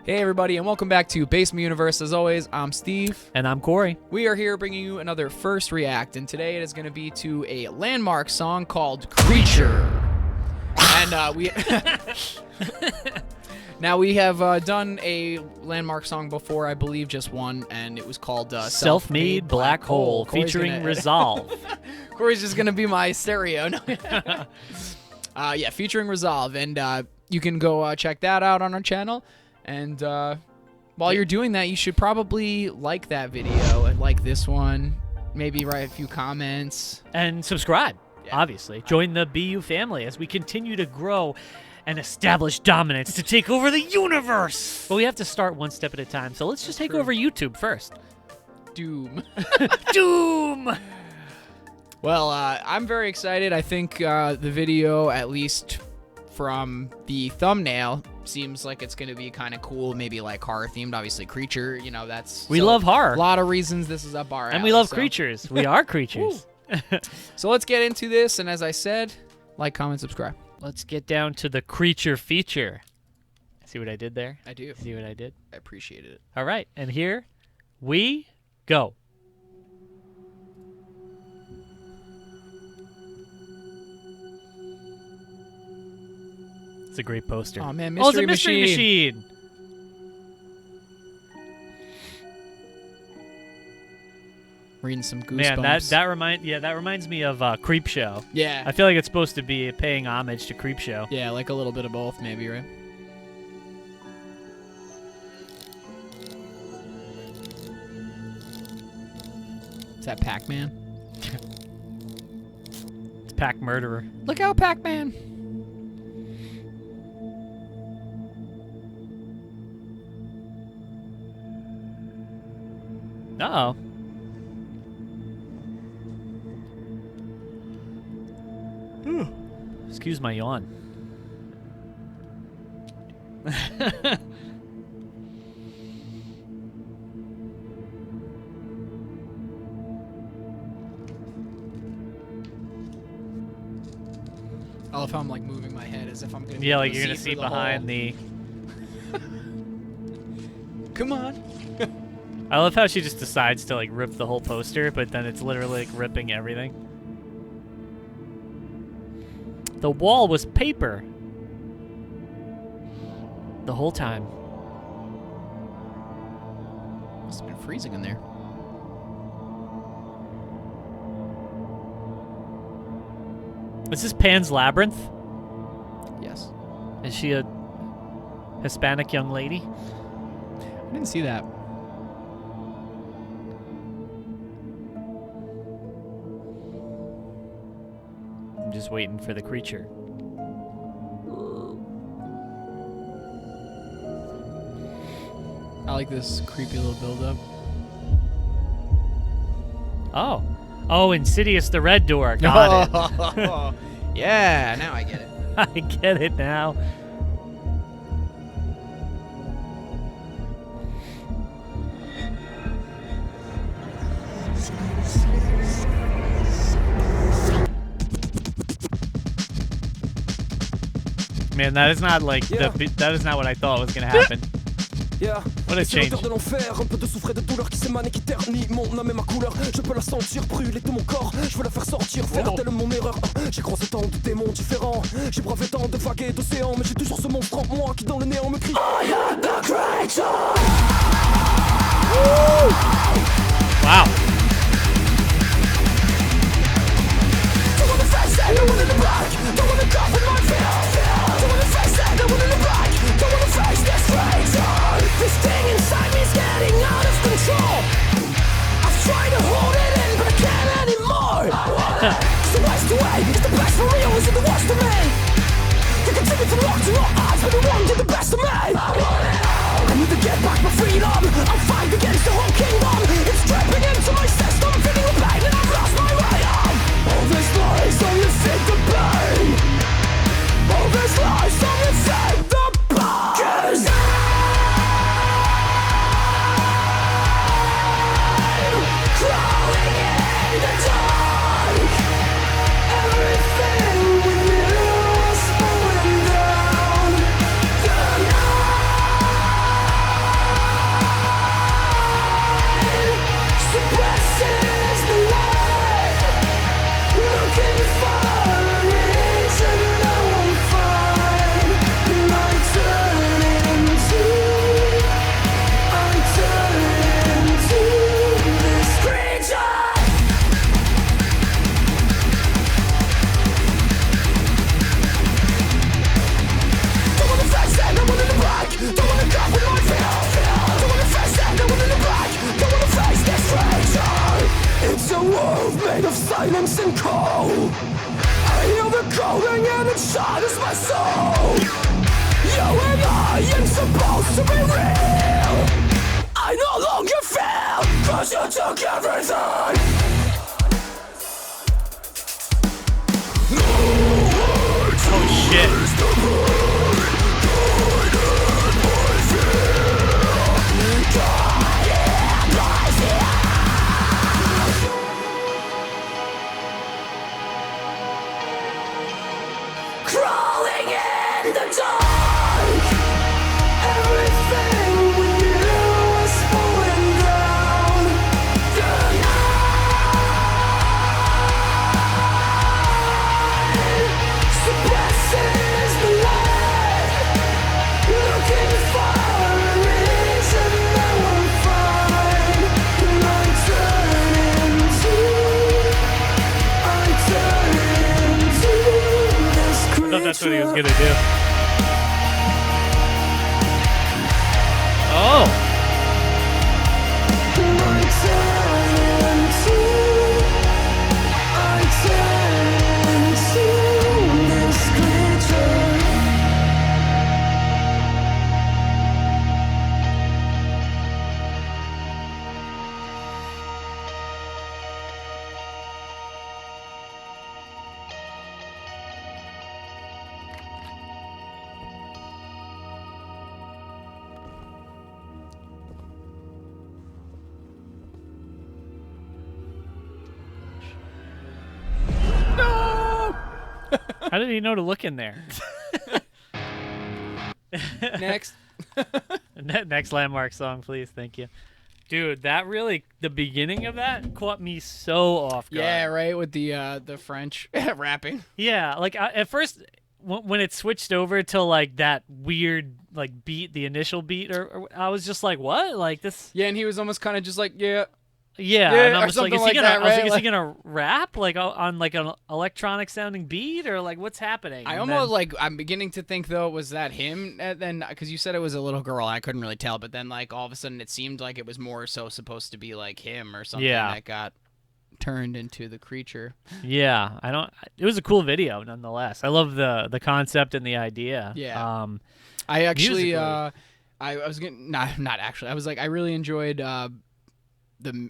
Hey everybody, and welcome back to Base Universe. As always, I'm Steve. And I'm Cory. We are here bringing you another first react, and today it is going to be to a Landmvrks song called Creature. And we now we have done a Landmvrks song before, I believe just one, and it was called Self-Made Black Hole, featuring Resolve. Cory's just going to be my stereo. Yeah, featuring Resolve, and you can go check that out on our channel. And while you're doing that, you should probably like that video and like this one. Maybe write a few comments. And subscribe, yeah. Obviously. Join the BU family as we continue to grow and establish dominance to take over the universe. But we have to start one step at a time, so let's just take over YouTube first. Doom. Doom! Well, I'm very excited. I think the video, at least from the thumbnail, seems like it's going to be kind of cool, maybe like horror themed. Obviously Creature, you know, that's we love horror. A lot of reasons this is up our alley, and we love creatures. We are creatures. So let's get into this, and as I said, like, comment, subscribe. Let's get down to the creature feature. See what I did there? I do. See what I did? I appreciated it. All right, and here we go. It's a great poster. Oh man, it's a mystery machine. Reading some goosebumps. Man, that reminds me of Creepshow. Yeah. I feel like it's supposed to be paying homage to Creepshow. Yeah, like a little bit of both, maybe, right? Is that Pac-Man? It's Pac Murderer. Look out, Pac-Man! Uh-oh. Excuse my yawn. I love how I'm like moving my head as if I'm gonna. Yeah, like you're gonna see behind the. Come on. I love how she just decides to like rip the whole poster, but then it's literally like ripping everything. The wall was paper the whole time. Must have been freezing in there. Is this Pan's Labyrinth? Yes. Is she a Hispanic young lady? I didn't see that. I'm just waiting for the creature. I like this creepy little build-up. Oh. Oh, Insidious the Red Door. Got it. Yeah, now I get it. I get it now. Man, that is not like that is not what I thought was gonna happen. What a change. De l'enfer, un peu de soufre et de douleur qui s'émane et qui ternit mon âme et ma couleur. Je peux la sentir brûler tout mon corps. Je veux la faire sortir, faire telle mon erreur. J'ai croisé tant de démons différents. J'ai bravé tant de vagues et d'océans, mais j'ai toujours ce monstre en moi qui dans le néant me crie. I am the creature. Wow. Don't wanna face it, no one in the back. Don't wanna cough with my fear. Don't wanna face it, no one in the back. Don't wanna face this creature. This thing inside me is getting out of control. I've tried to hold it in, but I can't anymore. Cause the waste away is the best for me, or is it the worst of me? You continue to look to your eyes, but the one did the best of me. supposed to be real. I no longer feel, cause you took everything. Oh shit. Crawling in the dark, everything we knew was falling down. Tonight, suppressing the light, looking for a reason that we'll find. And I turn into this creature. I thought that's what he was gonna do. Oh, how did he know to look in there? Next. Next Landmark song, please. Thank you. Dude, that really, the beginning of that caught me so off guard. Yeah, right, with the French rapping. Yeah, like at first, when it switched over to like that weird like beat, the initial beat, or I was just like, what? Like this? Yeah, and he was almost kind of just like, yeah. Yeah, Yeah, and I'm or just like, something is he like gonna? that, I was like, right? is he gonna rap like on like an electronic sounding beat, or like what's happening? I And almost then- like, I'm beginning to think though, was that him? And then because you said it was a little girl, I couldn't really tell. But then like all of a sudden, it seemed like it was more so supposed to be like him or something Yeah. that got turned into the creature. Yeah, I don't. It was a cool video nonetheless. I love the concept and the idea. Yeah. I actually, musically. I was gonna not actually. I was like, I really enjoyed the.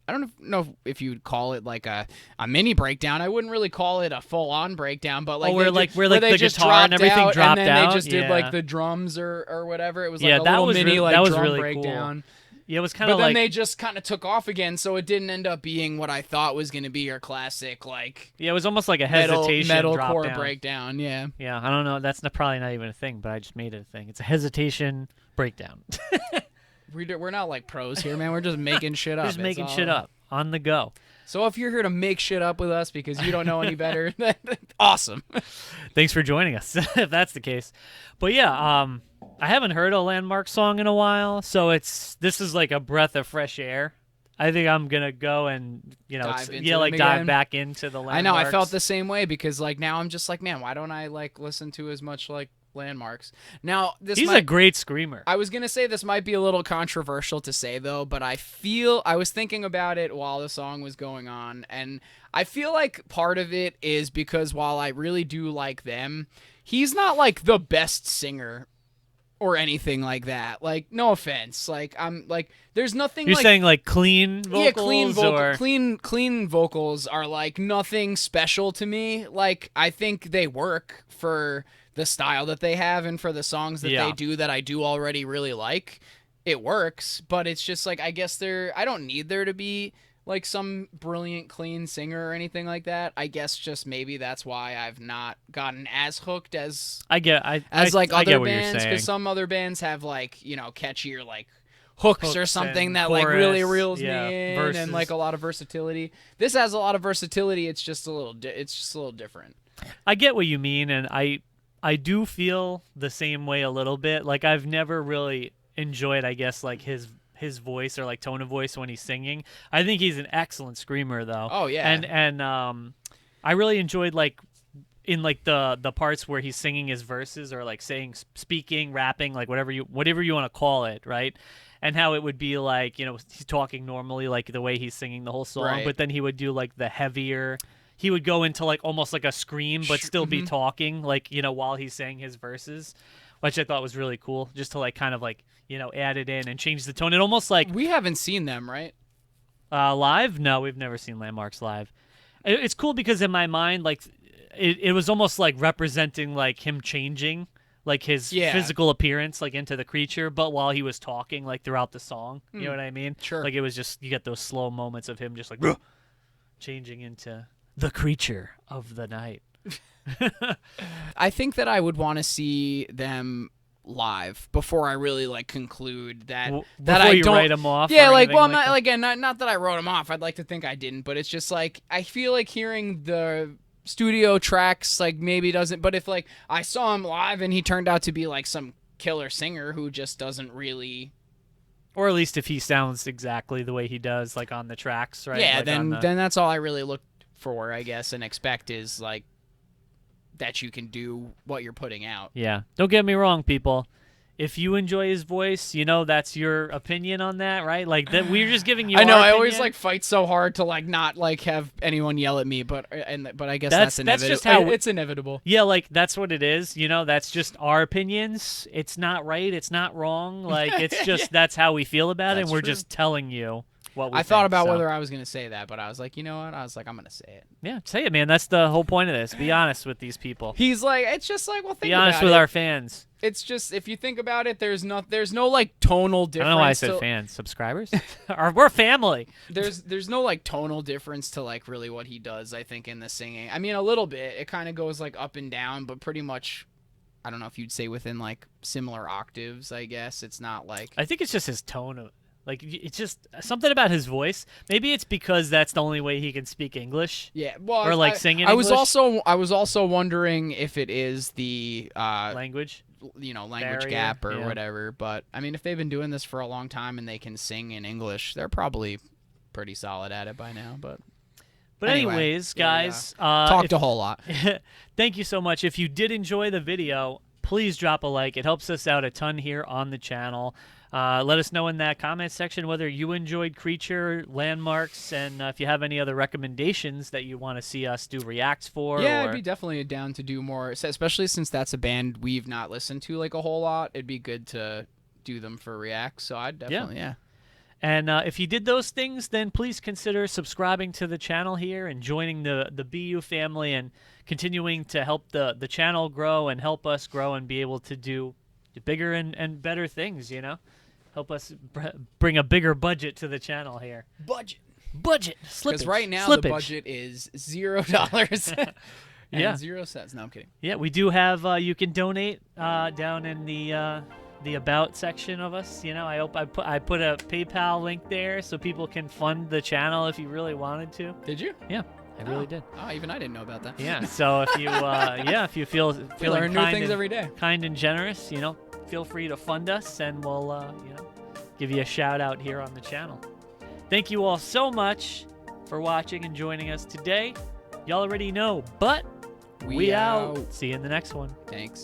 I don't know if you'd call it like a mini breakdown. I wouldn't really call it a full on breakdown, but like where they like just, where like they the just guitar and dropped everything out, dropped and then out. they just did Yeah. like the drums or whatever. It was like Yeah, a that little was mini re- like that was drum really cool. breakdown. Yeah, it was kind But of then like they just kind of took off again, so it didn't end up being what I thought was going to be your classic like yeah, it was almost like a hesitation drop metalcore down. breakdown. Yeah. Yeah, I don't know. That's probably not even a thing, but I just made it a thing. It's a hesitation breakdown. We're not like pros here, man. We're just making shit up. Just It's making all- shit up on the go. So if you're here to make shit up with us because you don't know any better, then awesome. Thanks for joining us, if that's the case. But yeah, I haven't heard a Landmark song in a while, so this is like a breath of fresh air. I think I'm gonna go and Dive into dive them again. back into the Landmarks. I know. I felt the same way because like now I'm just like, man, why don't I like listen to as much like Landmarks? Now this He's might, a great screamer. I was gonna say this might be a little controversial to say though, but I was thinking about it while the song was going on, and I feel like part of it is because while I really do like them, he's not like the best singer or anything like that. Like, no offense. Like, I'm like, there's nothing. You're like, saying like clean vocals, yeah, clean or clean vocals are like nothing special to me. Like, I think they work for the style that they have and for the songs that Yeah. they do that I do already really like. It works, but it's just like I guess I don't need there to be like some brilliant clean singer or anything like that. I guess just maybe that's why I've not gotten as hooked as I get like I other get what bands, you're saying. because some other bands have like catchier like hooks or Hooks something and that like really chorus, reels yeah, me in, verses. and like a lot of versatility. This has a lot of versatility. It's just a little different. I get what you mean, and I do feel the same way a little bit. Like I've never really enjoyed, I guess, like his voice or like tone of voice when he's singing. I think he's an excellent screamer though. Oh yeah. And I really enjoyed like in like the parts where he's singing his verses or like speaking, rapping, like whatever you want to call it, right? And how it would be like, he's talking normally like the way he's singing the whole song, Right. but then he would do like the heavier. He would go into like almost like a scream, but still be talking, like while he's saying his verses, which I thought was really cool, just to like kind of like add it in and change the tone. It almost like We haven't seen them, right? live. No, we've never seen Landmvrks live. It's cool because in my mind, like it was almost like representing like him changing like his physical appearance like into the creature, but while he was talking like throughout the song. You know what I mean? Sure. Like it was just you get those slow moments of him just like changing into the creature of the night. I think that I would want to see them live before I really like conclude that Before I you don't write them off. Yeah, or like anything well, like that? again, not that I wrote them off. I'd like to think I didn't, but it's just like I feel like hearing the studio tracks like maybe doesn't. But if like I saw him live and he turned out to be like some killer singer who just doesn't really. Or at least if he sounds exactly the way he does, like on the tracks, right? Yeah, like then that's all I really look for, I guess, and expect is like that you can do what you're putting out. Yeah. Don't get me wrong, people. If you enjoy his voice, that's your opinion on that, right? Like that we're just giving you. I know. our I always opinion. like fight so hard to like not like have anyone yell at me, but I guess That's that's inevitable. just how it's inevitable. Yeah, like that's what it is. That's just our opinions. It's not right. It's not wrong. Like it's just that's how we feel about it. That's And we're true. just telling you what we I thought think, about so. whether I was gonna say that, but I was like, you know what? I was like, I'm gonna say it. Yeah, say it, man. That's the whole point of this. Be honest with these people. He's like, it's just like, well, think Be honest about with it. our fans. It's just if you think about it, there's no like tonal I difference. don't know why I said to- fans. Subscribers? We're family. There's no like tonal difference to like really what he does. I think in the singing. I mean, a little bit. It kind of goes like up and down, but pretty much. I don't know if you'd say within like similar octaves. I guess it's not like. I think it's just his tone of. Like, it's just something about his voice. Maybe it's because that's the only way he can speak English. Yeah, well, Or, like, sing in I was English? also wondering if it is the Language. language barrier, gap or yeah. whatever. But I mean, if they've been doing this for a long time and they can sing in English, they're probably pretty solid at it by now. But anyway, anyways, there we guys, talked a whole lot. thank you so much. If you did enjoy the video, please drop a like. It helps us out a ton here on the channel. Let us know in that comment section whether you enjoyed Creature, Landmvrks, and if you have any other recommendations that you want to see us do reacts for. Yeah, or... I'd be definitely down to do more, especially since that's a band we've not listened to like a whole lot. It'd be good to do them for reacts. So I'd definitely, yeah. And if you did those things, then please consider subscribing to the channel here and joining the BU family and continuing to help the channel grow and help us grow and be able to do bigger and better things, Help us bring a bigger budget to the channel here. Budget. Slippage. Because right now Slippage. the budget is $0 and Yeah. 0 cents. No, I'm kidding. Yeah, we do have. You can donate down in the about section of us. I put a PayPal link there so people can fund the channel if you really wanted to. Did you? Yeah, I really did. Oh, even I didn't know about that. Yeah. So if you if you feel We feeling learn new kind things and, every day. kind and generous, feel free to fund us and we'll give you a shout out here on the channel. Thank you all so much for watching and joining us today. Y'all already know, but we out. See you in the next one. Thanks.